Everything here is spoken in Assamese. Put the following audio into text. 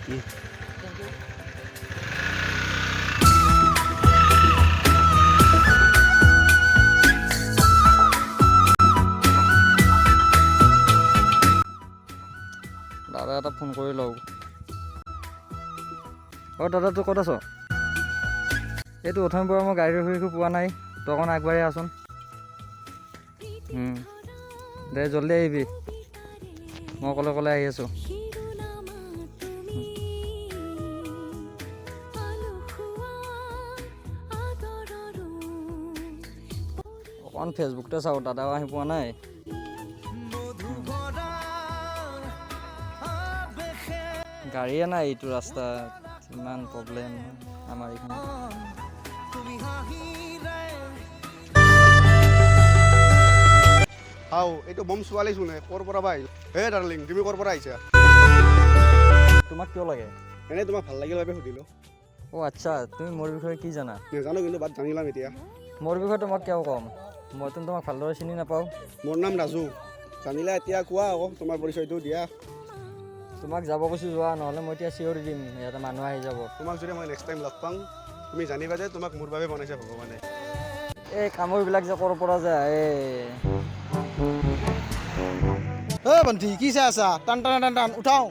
Thank you. দাদা এটা ফোন কৰি লওঁ। দাদা তই ক'ত আছ? এইটো অথম পৰা মই গাড়ী ৰখি পোৱা নাই, তই অকণ আগবাঢ়ি আহচোন। দে জল্দি আহিবি, মই অকলে আহি আছোঁ। অকণ ফেচবুকতে চাওঁ, দাদাও আহি পোৱা নাই। গাড়ীয়ে নাই এইটো ৰাস্তাত, ইমান প্ৰব্লেম আমাৰ এইখিনি। এইটো বম ছোৱালী চোনে ক'ৰ পৰা বা আহিল? হে ডাৰ্লিং, তুমি ক'ৰ পৰা আহিছা? তোমাক কিয় লাগে? এনেই তোমাক ভাল লাগিল বাবে সুধিলোঁ। আচ্ছা, তুমি মোৰ বিষয়ে কি জানা? নাজানো, কিন্তু বাট জানিলাম এতিয়া। মোৰ বিষয়ে তোমাক কিয় ক'ম? মইতো তোমাক ভালদৰে চিনি নাপাওঁ। মোৰ নাম ৰাজু। জানিলা এতিয়া কোৱা আকৌ তোমাৰ পৰিচয়টো দিয়া। তোমাক যাব কৈছোঁ যোৱা, নহ'লে মই এতিয়া চিঞৰি দিম, ইয়াতে মানুহ আহি যাব। তোমাক যদি মই নেক্সট টাইম লগ পাওঁ, তুমি জানিবা যে তোমাক মোৰ বাবে বনাইছে ভগৱানে। এই কামৰবিলাক যে ক'ৰ পৰা যে আহে। বন্ধু কি চাই আছা? টান উঠাও।